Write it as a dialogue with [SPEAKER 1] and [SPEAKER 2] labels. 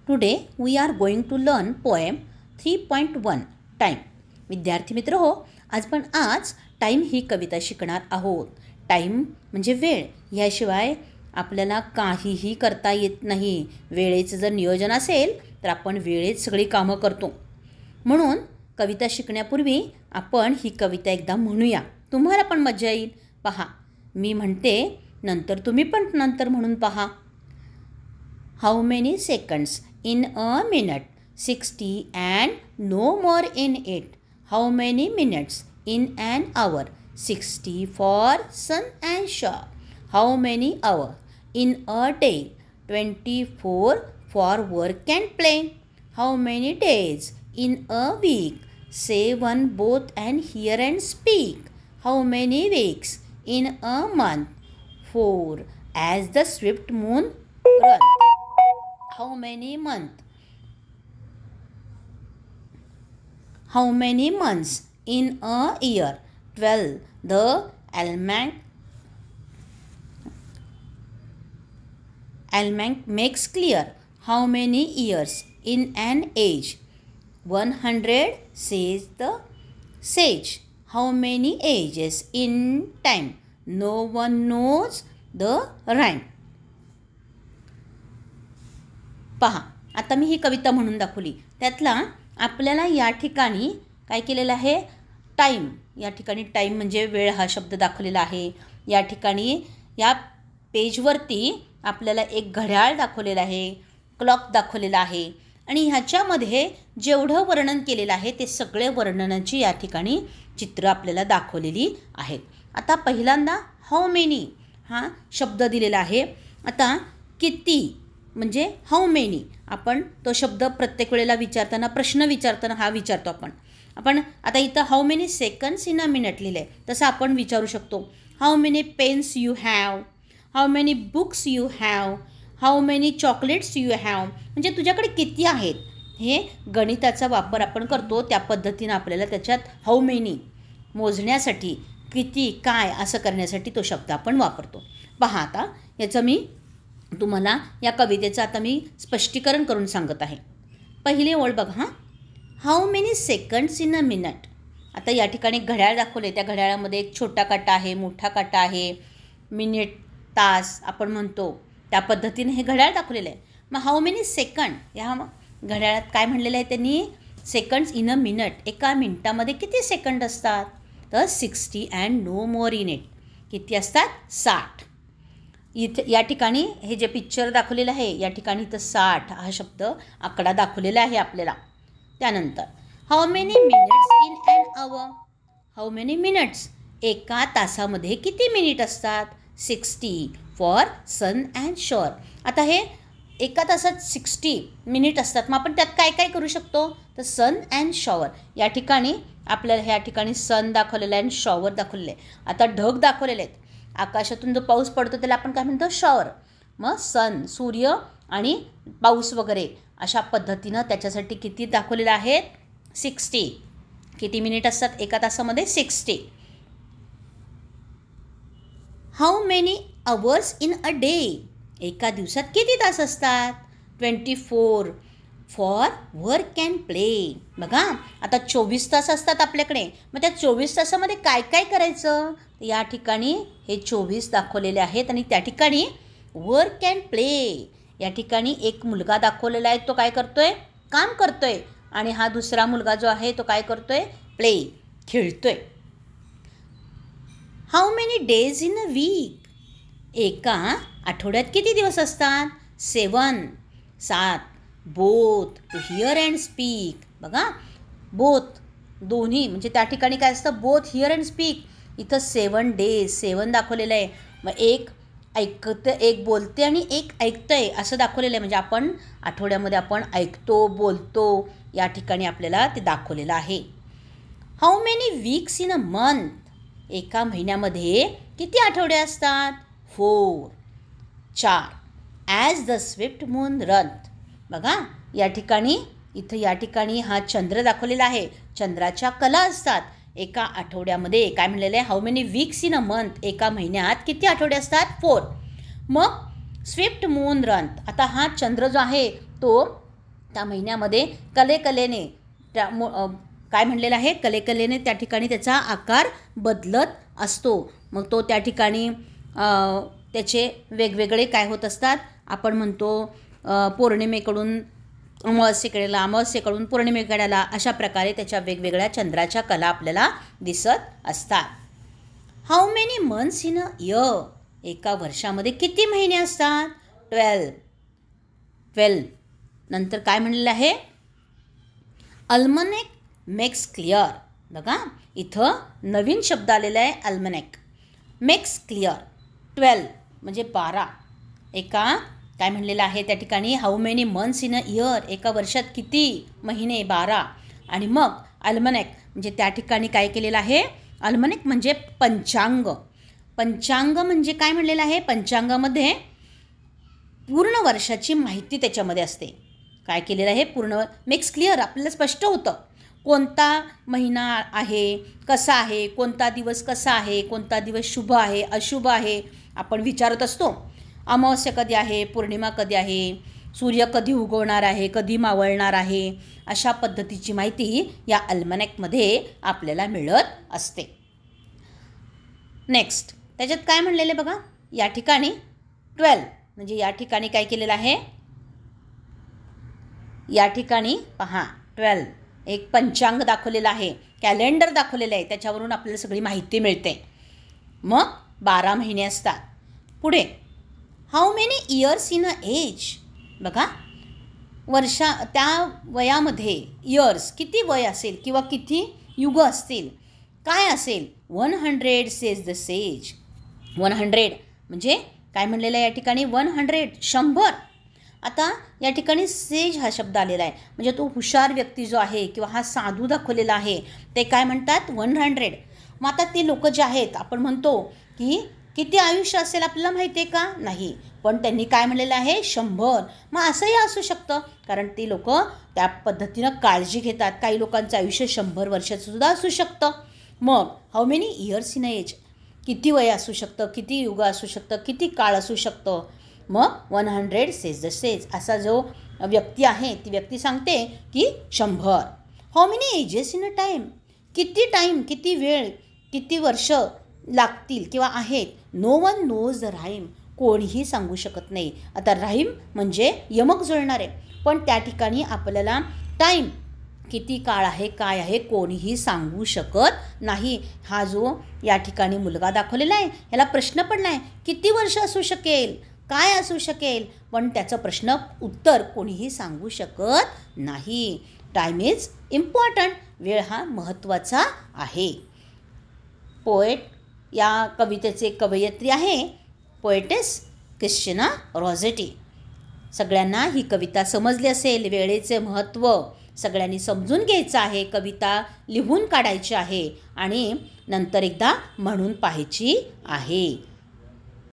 [SPEAKER 1] Today we are going to learn poem 3.1 time. विद्यार्थी मित्र हो, आज टाइम ही कविता शिकणार आहोत. टाइम म्हणजे वेळ. याशिवाय आपल्याला काहीही करता येत नाही. वेळेचं जर नियोजन असेल तर आपण वेळेत सगळी कामं करतो. म्हणून कविता शिकण्यापूर्वी आपण ही कविता एकदा म्हणूया. तुम्हाला पण मजा येईल. पहा, मी म्हणते, नंतर तुम्ही पण नंतर म्हणून पहा. How many seconds in a minute? 60 and no more in it. How many minutes in an hour? 60 for sun and shore. How many hours in a day? 24 for work and play. How many days in a week? 7 both and hear and speak. How many weeks in a month? 4 as the swift moon runs. How many months? How many months in a year? 12. The almanac makes clear. How many years in an age? 100 says the sage. How many ages in time? No one knows the rhyme. पहा, आता मी ही कविता म्हणून दाखवली. त्यातला आपल्याला या ठिकाणी काय केलेलं आहे? टाईम. या ठिकाणी टाईम म्हणजे वेळ हा शब्द दाखवलेला आहे. या ठिकाणी या पेजवरती आपल्याला एक घड्याळ दाखवलेलं आहे, क्लॉक दाखवलेला आहे. आणि ह्याच्यामध्ये जेवढं वर्णन केलेलं आहे ते सगळे वर्णनाची या ठिकाणी चित्र आपल्याला दाखवलेली आहेत. आता पहिल्यांदा हाऊ मेनी हा शब्द दिलेला आहे. आता किती म्हणजे हाऊ मेनी, आपण तो शब्द प्रत्येक वेळेला विचारताना, प्रश्न विचारताना हा विचारतो आपण आता इथं how many seconds in a minute लिहिलं आहे, तसं आपण विचारू शकतो. How many pens you have, how many books you have, how many chocolates you have. म्हणजे तुझ्याकडे किती आहेत, हे गणिताचा वापर आपण करतो. त्या पद्धतीनं आपल्याला त्याच्यात हाऊ मेनी मोजण्यासाठी, किती, काय असं करण्यासाठी तो शब्द आपण वापरतो. पहा, आता याचं मी तुम्हाला या कवितेचं आता मी स्पष्टीकरण करून सांगत आहे. पहिली ओळ बघा. How many seconds in a minute. आता या ठिकाणी घड्याळ दाखवले. त्या घड्याळामध्ये एक छोटा काटा आहे, मोठा काटा आहे. मिनिट, तास आपण म्हणतो त्या पद्धतीने हे घड्याळ दाखवलेलं आहे. मग हाऊ मेनी सेकंड या घड्याळात काय म्हणलेलं आहे त्यांनी? Seconds in a minute. एका मिनटामध्ये किती सेकंड असतात? तर 60 and no more in it. किती असतात? 60. इथे या ठिकाणी हे जे पिक्चर दाखवलेलं आहे, या ठिकाणी इथं 60 हा शब्द आकडा दाखवलेला आहे आपल्याला. त्यानंतर how many minutes in an hour. How many minutes, एका तासामध्ये किती मिनिट असतात? 60 फॉर सन अँड शॉर. आता हे एका तासात 60 मिनिट असतात. मग आपण त्यात काय काय करू शकतो? तर सन अँड शॉवर. या ठिकाणी आपल्याला ह्या ठिकाणी सन दाखवलेलं आहे आणि शॉवर दाखवलेलं आहे. आता ढग दाखवलेले आहेत. आकाशातून जो पाऊस पडतो त्याला आपण काय म्हणतो? शॉवर. मग सन, सूर्य आणि पाऊस वगैरे अशा पद्धतीनं त्याच्यासाठी किती दाखवलेलं आहे? 60. किती मिनिट असतात एका तासामध्ये? 60. How many hours in a day. एका दिवसात किती तास असतात? 24 फॉर वर्क अँड प्ले. बघा, आता 24 तास असतात आपल्याकडे. मग त्या 24 तासामध्ये काय काय करायचं? या ठिकाणी हे 24 दाखवलेले आहेत आणि त्या ठिकाणी वर्क अँड प्ले. या ठिकाणी एक मुलगा दाखवलेला आहे, तो काय करतोय? काम करतोय. आणि हा दुसरा मुलगा जो आहे तो काय करतोय? प्ले, खेळतोय. How many days in a week. एका आठवड्यात किती दिवस असतात? 7. Both to hear and speak. बघा, बोथ दोन्ही म्हणजे त्या ठिकाणी काय असतं? Both hear and speak. इथं 7 डेज, 7 दाखवलेलं आहे. मग एक ऐकतं, एक बोलते आणि एक ऐकतंय असं दाखवलेलं आहे. म्हणजे आपण आठवड्यामध्ये आपण ऐकतो, बोलतो. या ठिकाणी आपल्याला ते दाखवलेलं आहे. How many weeks in a month. एका महिन्यामध्ये किती आठवडे असतात? 4. As the Swift moon run. बघा, या ठिकाणी हा चंद्र दाखवलेला आहे. चंद्राच्या कला असतात. एका आठवड्यामध्ये काय म्हणलेलं आहे? How many weeks in a month. एका महिन्यात किती आठवडे असतात? 4. मग स्विफ्ट मून रन. आता हा चंद्र जो आहे तो त्या महिन्यामध्ये कलेकलेने काय म्हणलेलं आहे, कलेकलेने त्या ठिकाणी त्याचा आकार बदलत असतो. मग तो त्या ठिकाणी त्याचे वेगवेगळे काय होत असतात, आपण म्हणतो पौर्णिमेकडून अमावस्येकडेला, अमावस्येकडून पौर्णिमेकडेला, अशा प्रकारे त्याच्या वेगवेगळ्या चंद्राच्या कला आपल्याला दिसत असतात. How many months in a year, एका वर्षामध्ये किती महिने असतात, 12. नंतर काय म्हणलेलं आहे, अल्मनेक मेक्स क्लिअर. बघा इथं नवीन शब्द आलेला आहे, अल्मनेक मेक्स क्लिअर. 12 म्हणजे 12. एका काय म्हणलेलं आहे त्या ठिकाणी, how many months in a year, एका वर्षात किती महिने, 12. आणि मग अल्मनेक म्हणजे त्या ठिकाणी काय केलेलं आहे, अल्मनेक म्हणजे पंचांग. पंचांग म्हणजे काय म्हणलेलं आहे, पंचांगामध्ये पूर्ण वर्षाची माहिती त्याच्यामध्ये असते. काय केलेलं आहे, पूर्ण मेक्स क्लिअर, आपल्याला स्पष्ट होतं कोणता महिना आहे, कसा आहे, कोणता दिवस कसा आहे, कोणता दिवस शुभ आहे अशुभ आहे, आपण विचारत असतो. अमावस्या कधी आहे, पौर्णिमा कधी आहे, सूर्य कधी उगवणार आहे, कधी मावळणार आहे, अशा पद्धतीची माहिती या अल्मनेकमध्ये आपल्याला मिळत असते. नेक्स्ट त्याच्यात काय म्हणलेलं आहे बघा, या ठिकाणी 12 म्हणजे या ठिकाणी काय केलेलं आहे, या ठिकाणी पहा 12 एक पंचांग दाखवलेलं आहे, कॅलेंडर दाखवलेलं आहे, त्याच्यावरून आपल्याला सगळी माहिती मिळते. मग 12 महिने असतात. पुढे how many years in a age, बघा त्या वयामध्ये इयर्स किती वय असेल किंवा किती युग असतील, काय असेल, 100 सेज द सेज. 100 म्हणजे काय म्हणलेलं आहे या ठिकाणी, 100 100. आता या ठिकाणी सेज हा शब्द आलेला आहे, म्हणजे तो हुशार व्यक्ती जो आहे किंवा हा साधू दाखवलेला आहे, ते काय म्हणतात 100. मग आता ते लोक जे आहेत, आपण म्हणतो की किती आयुष्य असेल आपल्याला माहिती आहे का, नाही, पण त्यांनी काय म्हणलेलं आहे 100. मग असंही असू शकतं, कारण ते लोक त्या पद्धतीनं काळजी घेतात. काही लोकांचं आयुष्य 100 वर्षाचं सुद्धा असू शकतं. मग how many years in a age, किती वय असू शकतं, किती युग असू शकतं, किती काळ असू शकतं. मग 100 सेज द सेज, असा जो व्यक्ती आहे ती व्यक्ती सांगते की 100. How many ages in a time, किती टाईम, किती वेळ, किती वर्ष लागतील किंवा आहेत. No one knows the rhyme, कोणीही सांगू शकत नाही. आता राईम म्हणजे यमक जुळणारे, पण त्या ठिकाणी आपल्याला टाईम किती काळ आहे, काय आहे, कोणीही सांगू शकत नाही. हा जो या ठिकाणी मुलगा दाखवलेला आहे, ह्याला प्रश्न पडला आहे, किती वर्ष असू शकेल, काय असू शकेल, पण त्याचं प्रश्न उत्तर कोणीही सांगू शकत नाही. टाईम इज इम्पॉर्टंट, वेळ हा महत्त्वाचा आहे. पोएट या कवितेचे कवयित्री आहे पोएटेस क्रिस्टिना रॉझेटी. सगळ्यांना ही कविता समजली असेल. वेळेचे महत्त्व सगळ्यांनी समजून घ्यायचं आहे, कविता लिहून काढायची आहे आणि नंतर एकदा म्हणून पाहायची आहे.